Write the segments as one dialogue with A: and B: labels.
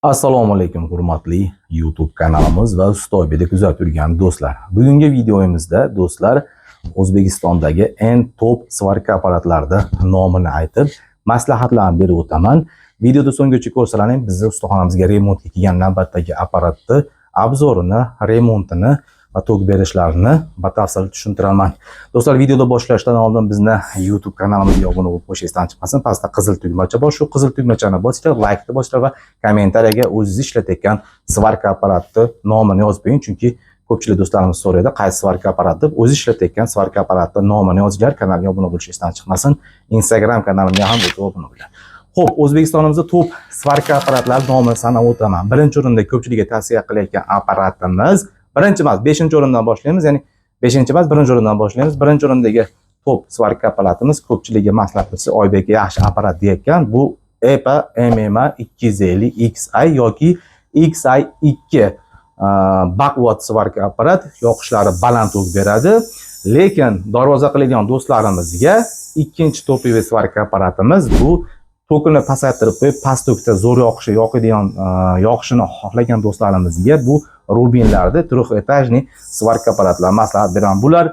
A: Assalomu alaykum hurmatli YouTube kanalimiz va Ustoybekda kuzatib turgan do'stlar. Bugungi videomizda do'stlar O'zbekistondagi eng top svarka apparatlarida nomini aytib, maslahatlarni berib o'taman. Videoda so'nggacha ko'rsalaring, bizning ustaxonamizga remontga kelgan navbatdagi apparatni obzorini, remontini va tok berishlarini batafsil tushuntiraman. Do'stlar, videoda boshlashdan oldin bizni YouTube kanalimizga obuna bo'lib qo'yishingizdan chiqmasin. Pastda qizil tugmacha bor. Shu qizil tugmachani bosinglar, like bosinglar va kommentariyaga o'zingiz ishlatayotgan svarka apparatni nomini yozib qo'ying, chunki ko'pchilik do'stlarimiz so'raydi, qaysi svarka apparat deb. O'zingiz ishlatayotgan svarka apparatni nomini yozinglar, kanalga obuna bo'lishingizdan chiqmasin. Instagram kanalimga ham obuna bo'ling. Xo'p, O'zbekistonimizda top svarka apparatlari nomini sanab o'taman. Birinchi o'rinda ko'pchilikga tavsiya qilayotgan apparatimiz birinchi emas, 5-o'rindan boshlaymiz. Ya'ni 5-chi emas, 1-o'rindan boshlaymiz. Birinchi o'rindagi top svarka apparatimiz ko'pchilikga maslahatchisi Oybek yaxshi apparat deyotgan. Bu EPA MMA 250 XI yoki XI2 backward svarka apparat, yoqishlari baland tok beradi. Lekin darvoza qiladigan do'stlarimizga ikkinchi topiy svarka apparatimiz bu tokini pasaytirib qo'yib, past tokda zo'r yoqishini xohlagan do'stlarimizga bu Rubinlarda trexetajniy svarka apparatlar maslahat beraman. Bular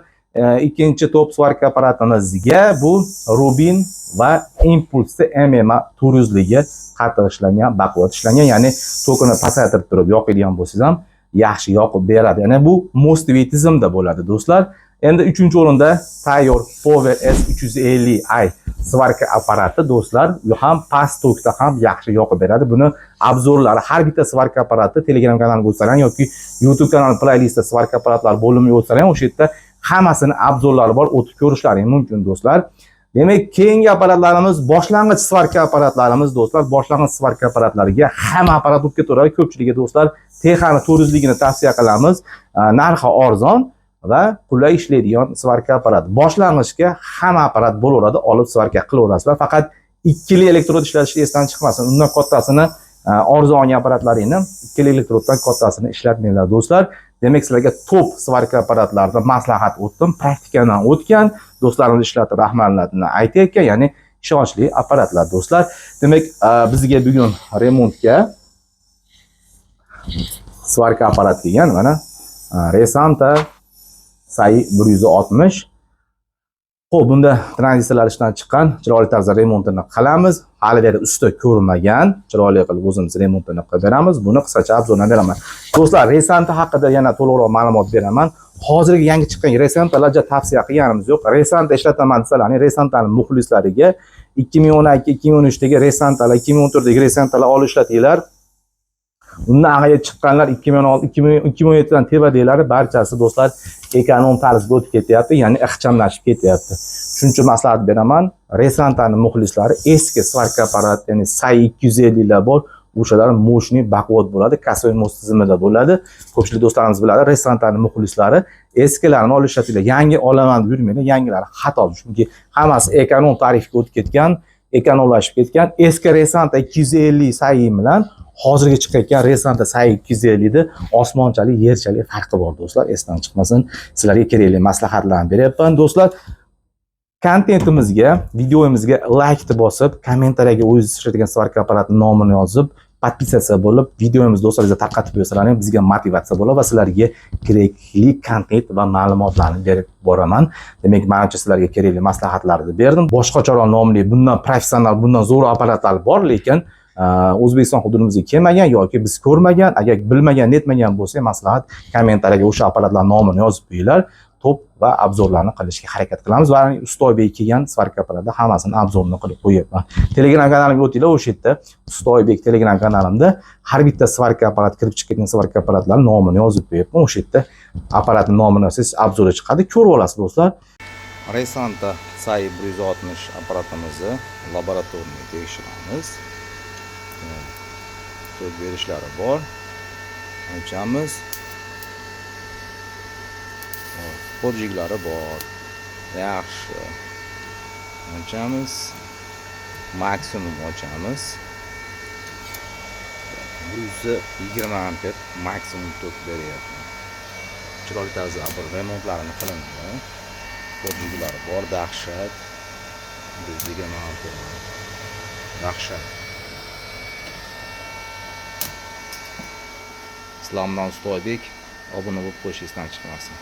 A: ikkinchi top svarka apparatimizga bu Rubin va Impulse MMA 400 qattiq ishlangan, backward ishlangan, ya'ni tokini pasaytirib turib yoqadigan bo'lsangiz ham yaxshi yoqib beradi. Ya'ni bu mostoviy tizimda bo'ladi do'stlar. Endi 3-o'rinda tayyor Power S350i svarka apparati do'stlar, bu ham past tokda ham yaxshi yoqib beradi. Buni obzorlari har bitta svarka apparati Telegram kanaliga o'tsalang yoki YouTube kanali playlistda svarka apparatlari bo'limiga o'tsalang, o'sha yerda hammasini obzorlari bor, o'tib ko'rishlaring mumkin do'stlar. Demak, keyingi apparatlarimiz boshlang'ich svarka apparatlarimiz do'stlar. Boshlang'ich svarka apparatlariga hamma apparat o'tib ketaveradi. Ko'pchilikga do'stlar Texani 400ligini tavsiya qilamiz. Narxi arzon va qulay ishlaydigan svarka apparat. Boshlang'ichga hamma apparat bo'laveradi, olib svarka qilaverasizlar. Faqat ikkili elektrod ishlatish esdan chiqmasin. Undan kattasini arzon olgan apparatlaringni ikkili elektroddan kattasini ishlatmanglar do'stlar. Demak, sizlarga top svarka apparatlarida maslahat o'tdim, praktikadan o'tgan, do'stlarimiz ishlatib rahmatlarini aytayotgan, ya'ni ishonchli apparatlar do'stlar. Demak, bizga bugun remontga svarka apparat kelgan, mana Resanta Sai 160. Xo'p, bunda tranzistorlar ishdan chiqqan, chiroyli tarzda remontini qilamiz. Hali beri usta ko'rmagan, chiroyli qilib o'zimiz remontini qilib beramiz. Buni qisqacha obzorni beraman. Do'stlar, Resanta haqida yana to'liqroq ma'lumot beraman. Hozirgi yangi chiqqan Resantalarga tavsiya qilganimiz yo'q. Resanta ishlataman desalarning, Resantaning muxlislariga 2012-2013dagi Resantalar, 2014dagi Resantalar olib ishlatinglar. Undan ag'aya chiqqanlar 2017dan tevadilari barchasi do'stlar ekonom tarzga o'tib ketyapti, ya'ni ixchamlashib ketyapti. Shuning uchun maslahat beraman. Resantaning muxlislari eski svarka apparat, ya'ni Sai 250 lar bor, o'shalar moshniy backward bo'ladi, kasoy most tizimida bo'ladi. Ko'pchilik do'stlarimiz biladi, Resantaning muxlislari eskilarini olishlatinglar, yangi olaman deb yurmanglar, yangilari xato, chunki hammasi ekonom tarifga o'tib ketgan, ekonomlashib ketgan. Eski Resanta 250 Sai bilan hozirga chiqayotgan Resanta Sai 250 da osmonchalik, yerchalik farqi bor do'stlar. Esdan chiqmasin. Sizlarga kerakli maslahatlarni beryapman do'stlar. Kontentimizga, videomizga like bosib, kommentariyaga o'zingiz ishlatgan svarka apparatning nomini yozib, podpisatsiya bo'lib, videomizni do'stlaringizga tarqatib qo'ysalar, bizga motivatsiya bo'ladi va sizlarga kerakli kontent va ma'lumotlarni berib boraman. Demak, menimcha sizlarga kerakli maslahatlarni berdim. Boshqacharoq nomli, bundan professional, bundan zo'r apparatlar bor, lekin O'zbekiston hududimizga kelmagan yoki biz ko'rmagan, agar bilmagan, netmagan bo'lsa, maslahat kommentariyaga o'sha apparatlar nomini yozib qo'yinglar. Top va obzorlarni qilishga harakat qilamiz va Ustoybek kelgan svarka apparatda hammasini obzorini qilib qo'yapman. Telegram kanalimga o'tinglar, o'sha yerda Ustoybek Telegram kanalimda har bitta svarka apparat kirib chiqqan svarka apparatlar nomini yozib qo'yapman. O'sha yerda apparatning nomini yozsangiz obzori chiqadi, ko'rib olasiz do'stlar. Resanta Sai 160 apparatimizni laboratoriyada tekshiramiz. Tok berishlari bor. Ochamiz. Podjiglari bor. Yaxshi. Ochamiz. Maksimum ochamiz. 120 amper maksimum tok beryapti. Chiroyli tarzda remontlarini qilindi. Podjiglari bor, dahshat. 120 amper. Dahshat. Islomdan Ustoybek. Obuna bo'lib qo'yishingizdan chiqmasin.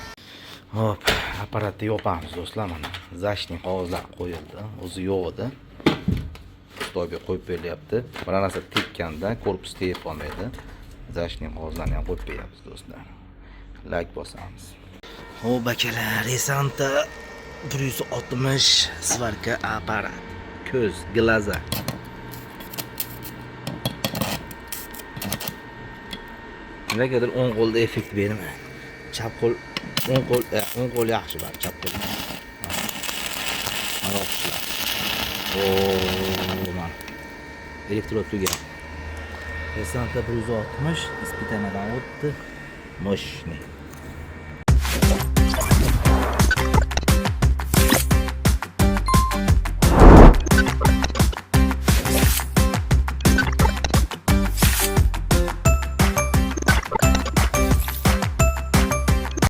A: Hop, apparatni yopamiz do'stlar mana. Zashning qog'ozlari qo'yildi. O'zi yo'q edi. Ustoybek qo'yib beryapti. Bir narsa tekkanda korpus tegib qolmaydi. Zashning qog'ozlarini ham qo'yib beryapmiz do'stlar. Like bosamiz. Hop akalar, Resanta 160 svarka apparat. Ko'z, glaza. Negadir o'ng qo'lda effekt bermaydi. Chap qo'l, o'ng qo'l yaxshi bor, chap qo'l. Mana o'xshlar. Mana. Elektrod tugan. Resanta 160 ispitanadan o'tdi. Moshni.